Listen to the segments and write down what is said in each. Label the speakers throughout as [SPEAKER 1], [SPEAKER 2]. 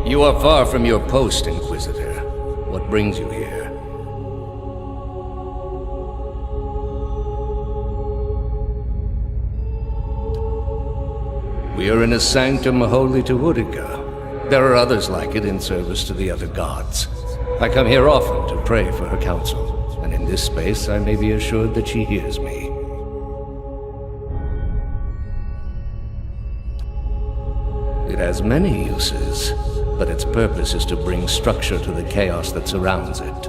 [SPEAKER 1] You are far from your post, Inquisitor. What brings you here? We are in a sanctum holy to Utica. There are others like it in service to the other gods. I come here often to pray for her counsel, and in this space I may be assured that she hears me. It has many uses, but its purpose is to bring structure to the chaos that surrounds it.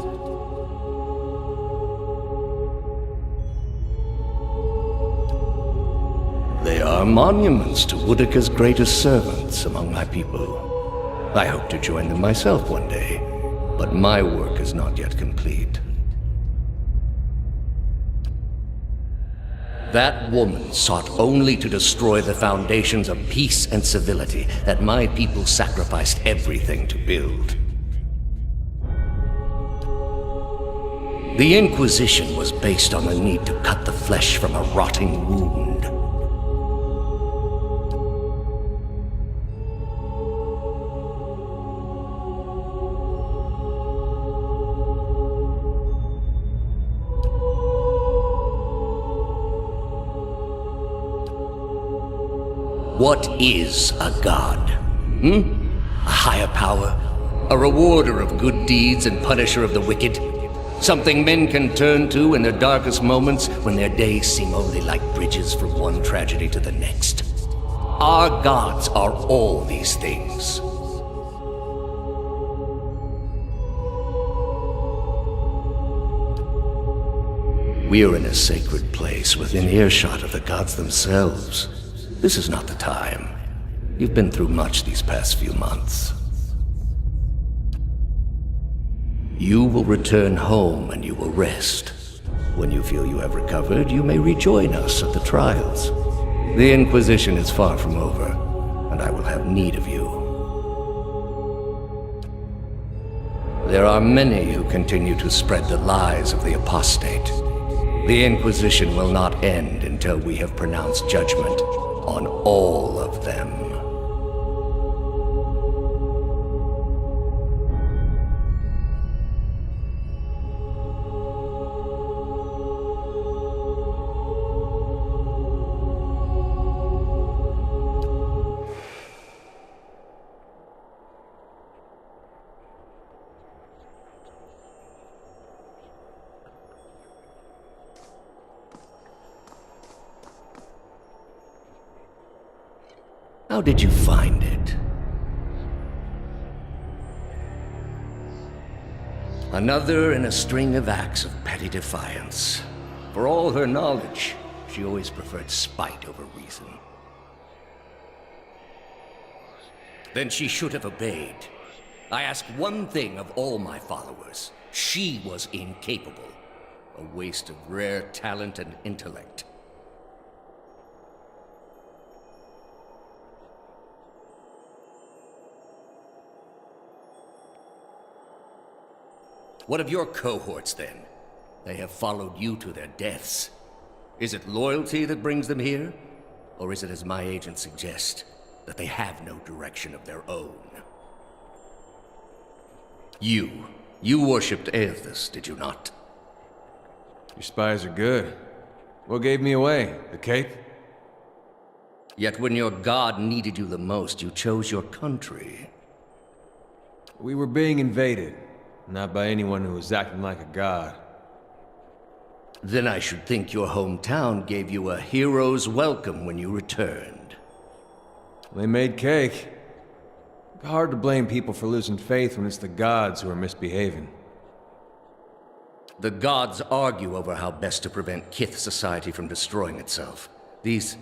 [SPEAKER 1] They are monuments to Udica's greatest servants among my people. I hope to join them myself one day, but my work is not yet complete. That woman sought only to destroy the foundations of peace and civility that my people sacrificed everything to build. The Inquisition was based on the need to cut the flesh from a rotting wound. What is a god? A higher power? A rewarder of good deeds and punisher of the wicked? Something men can turn to in their darkest moments when their days seem only like bridges from one tragedy to the next. Our gods are all these things. We are in a sacred place within earshot of the gods themselves. This is not the time. You've been through much these past few months. You will return home and you will rest. When you feel you have recovered, you may rejoin us at the trials. The Inquisition is far from over, and I will have need of you. There are many who continue to spread the lies of the apostate. The Inquisition will not end until we have pronounced judgment on all of them. How did you find it? Another in a string of acts of petty defiance. For all her knowledge, she always preferred spite over reason. Then she should have obeyed. I ask one thing of all my followers. She was incapable. A waste of rare talent and intellect. What of your cohorts, then? They have followed you to their deaths. Is it loyalty that brings them here? Or is it, as my agents suggest, that they have no direction of their own? You worshipped Aethys, did you not?
[SPEAKER 2] Your spies are good. What gave me away? The cape?
[SPEAKER 1] Yet when your god needed you the most, you chose your country.
[SPEAKER 2] We were being invaded. Not by anyone who was acting like a god.
[SPEAKER 1] Then I should think your hometown gave you a hero's welcome when you returned.
[SPEAKER 2] They made cake. Hard to blame people for losing faith when it's the gods who are misbehaving.
[SPEAKER 1] The gods argue over how best to prevent Kith society from destroying itself. These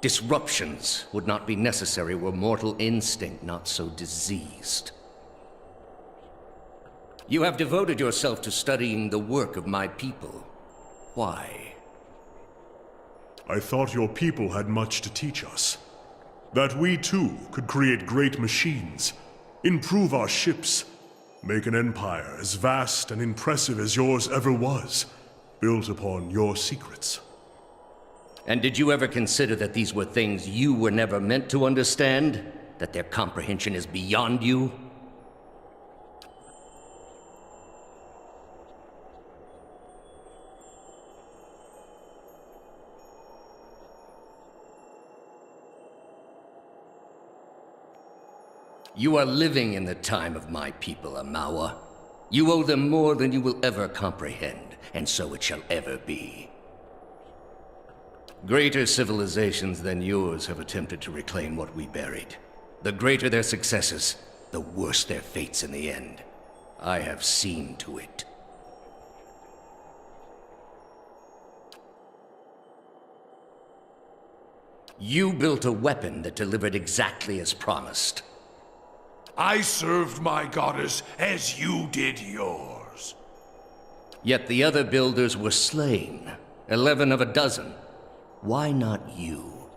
[SPEAKER 1] disruptions would not be necessary were mortal instinct not so diseased. You have devoted yourself to studying the work of my people. Why?
[SPEAKER 3] I thought your people had much to teach us. That we too could create great machines, improve our ships, make an empire as vast and impressive as yours ever was, built upon your secrets.
[SPEAKER 1] And did you ever consider that these were things you were never meant to understand? That their comprehension is beyond you? You are living in the time of my people, Amawa. You owe them more than you will ever comprehend, and so it shall ever be. Greater civilizations than yours have attempted to reclaim what we buried. The greater their successes, the worse their fates in the end. I have seen to it. You built a weapon that delivered exactly as promised.
[SPEAKER 4] I served my goddess as you did yours.
[SPEAKER 1] Yet the other builders were slain, 11 of a dozen. Why not you?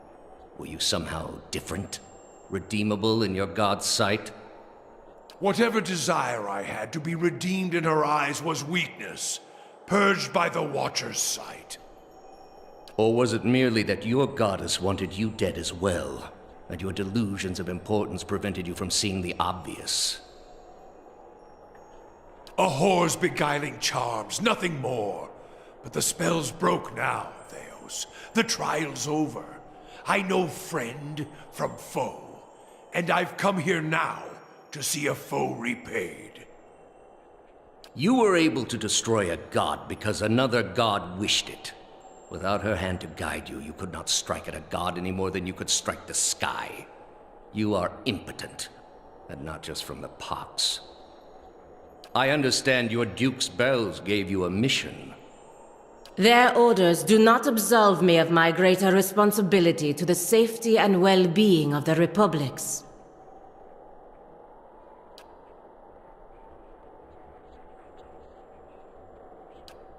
[SPEAKER 1] Were you somehow different? Redeemable in your god's sight?
[SPEAKER 4] Whatever desire I had to be redeemed in her eyes was weakness, purged by the Watcher's sight.
[SPEAKER 1] Or was it merely that your goddess wanted you dead as well, and your delusions of importance prevented you from seeing the obvious?
[SPEAKER 4] A whore's beguiling charms, nothing more. But the spell's broke now, Thaos. The trial's over. I know friend from foe, and I've come here now to see a foe repaid.
[SPEAKER 1] You were able to destroy a god because another god wished it. Without her hand to guide you, you could not strike at a god any more than you could strike the sky. You are impotent, and not just from the pox. I understand your Duke's bells gave you a mission.
[SPEAKER 5] Their orders do not absolve me of my greater responsibility to the safety and well-being of the Republics.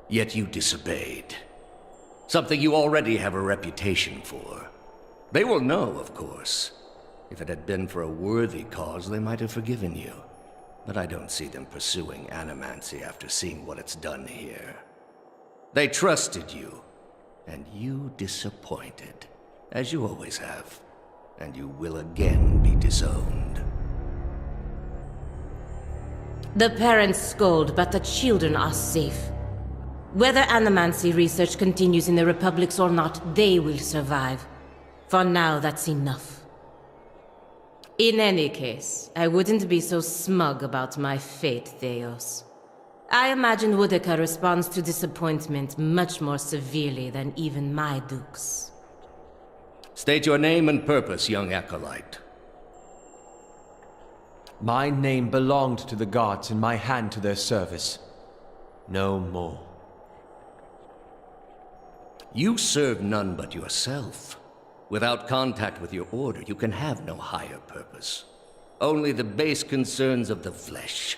[SPEAKER 1] Yet you disobeyed. Something you already have a reputation for. They will know, of course. If it had been for a worthy cause, they might have forgiven you. But I don't see them pursuing animancy after seeing what it's done here. They trusted you, and you disappointed, as you always have. And you will again be disowned.
[SPEAKER 5] The parents scold, but the children are safe. Whether animancy research continues in the Republics or not, they will survive. For now, that's enough. In any case, I wouldn't be so smug about my fate, Thaos. I imagine Woodica responds to disappointment much more severely than even my dukes.
[SPEAKER 1] State your name and purpose, young acolyte.
[SPEAKER 2] My name belonged to the gods and my hand to their service. No more.
[SPEAKER 1] You serve none but yourself. Without contact with your order, you can have no higher purpose. Only the base concerns of the flesh.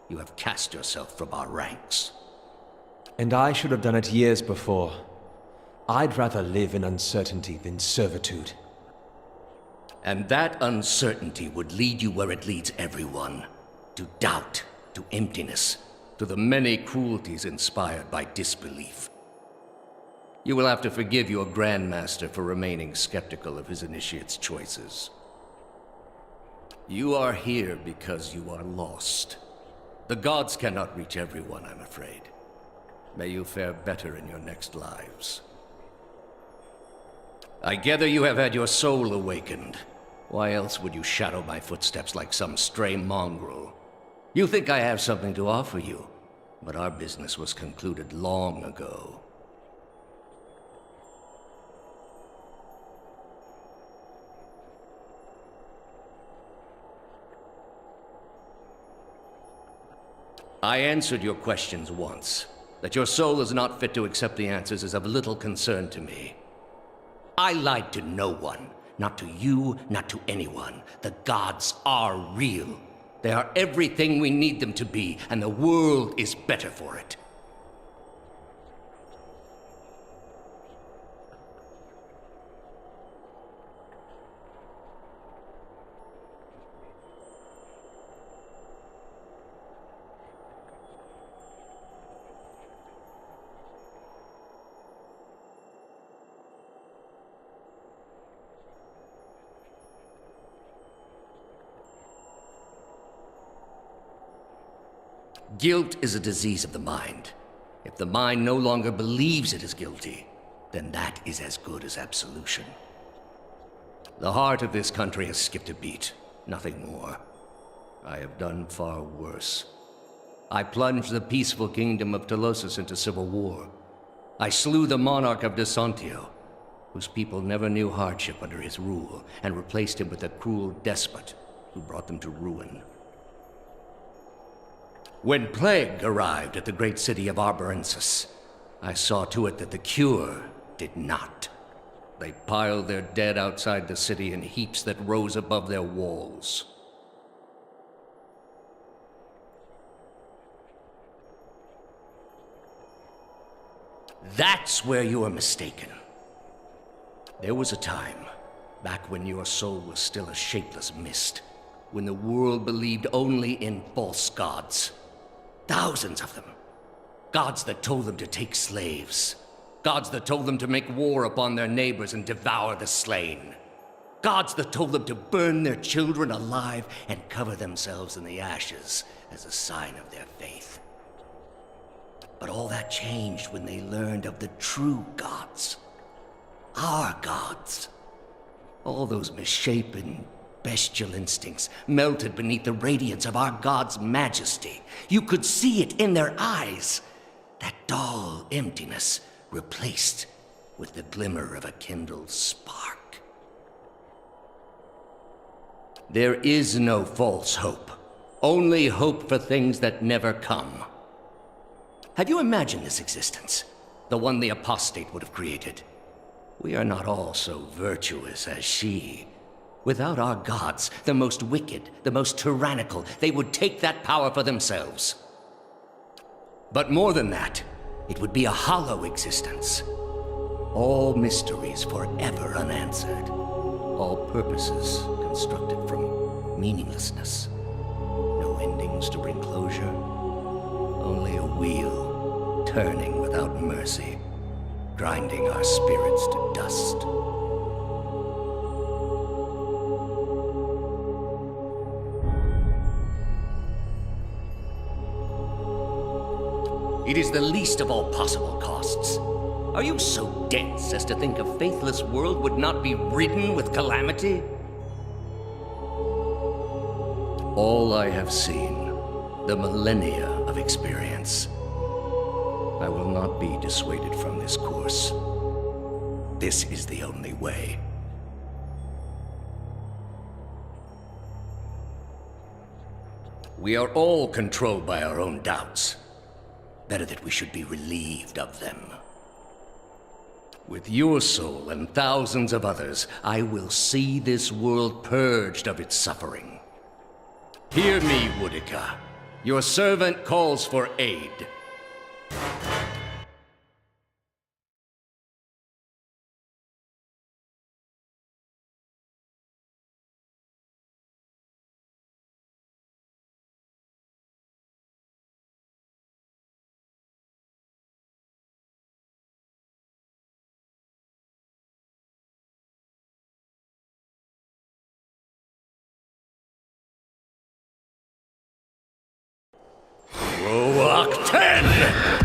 [SPEAKER 1] You have cast yourself from our ranks.
[SPEAKER 2] And I should have done it years before. I'd rather live in uncertainty than servitude.
[SPEAKER 1] And that uncertainty would lead you where it leads everyone. To doubt, to emptiness, to the many cruelties inspired by disbelief. You will have to forgive your Grandmaster for remaining skeptical of his initiate's choices. You are here because you are lost. The gods cannot reach everyone, I'm afraid. May you fare better in your next lives. I gather you have had your soul awakened. Why else would you shadow my footsteps like some stray mongrel? You think I have something to offer you, but our business was concluded long ago. I answered your questions once. That your soul is not fit to accept the answers is of little concern to me. I lied to no one. Not to you, not to anyone. The gods are real. They are everything we need them to be, and the world is better for it. Guilt is a disease of the mind. If the mind no longer believes it is guilty, then that is as good as absolution. The heart of this country has skipped a beat. nothing more. I have done far worse. I plunged the peaceful kingdom of Thaos into civil war. I slew the monarch of Desantio, whose people never knew hardship under his rule, and replaced him with a cruel despot who brought them to ruin. When plague arrived at the great city of Arborensis, I saw to it that the cure did not. They piled their dead outside the city in heaps that rose above their walls. That's where you are mistaken. There was a time, back when your soul was still a shapeless mist, when the world believed only in false gods. Thousands of them. Gods that told them to take slaves. Gods that told them to make war upon their neighbors and devour the slain. Gods that told them to burn their children alive and cover themselves in the ashes as a sign of their faith. But all that changed when they learned of the true gods. Our gods. All those misshapen, bestial instincts melted beneath the radiance of our God's majesty. You could see it in their eyes. That dull emptiness replaced with the glimmer of a kindled spark. There is no false hope. Only hope for things that never come. Have you imagined this existence? The one the apostate would have created? We are not all so virtuous as she. Without our gods, the most wicked, the most tyrannical, they would take that power for themselves. But more than that, it would be a hollow existence. All mysteries forever unanswered. All purposes constructed from meaninglessness. No endings to bring closure. Only a wheel, turning without mercy, grinding our spirits to dust. It is the least of all possible costs. Are you so dense as to think a faithless world would not be ridden with calamity? All I have seen, the millennia of experience, I will not be dissuaded from this course. This is the only way. We are all controlled by our own doubts. Better that we should be relieved of them. With your soul and thousands of others, I will see this world purged of its suffering. Hear me, Woodica. Your servant calls for aid. Roak 10!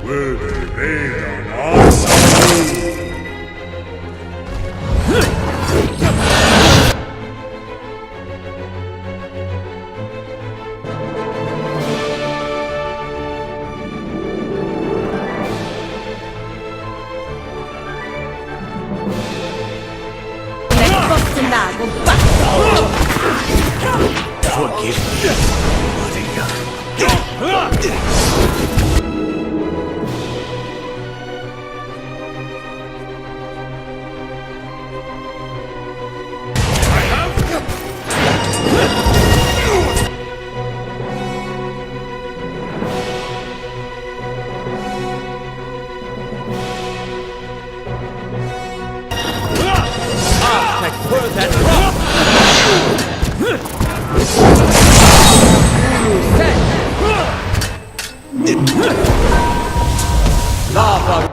[SPEAKER 3] Will they raid on our side?
[SPEAKER 5] miserable bastard!
[SPEAKER 4] Forgive me,
[SPEAKER 2] Laugh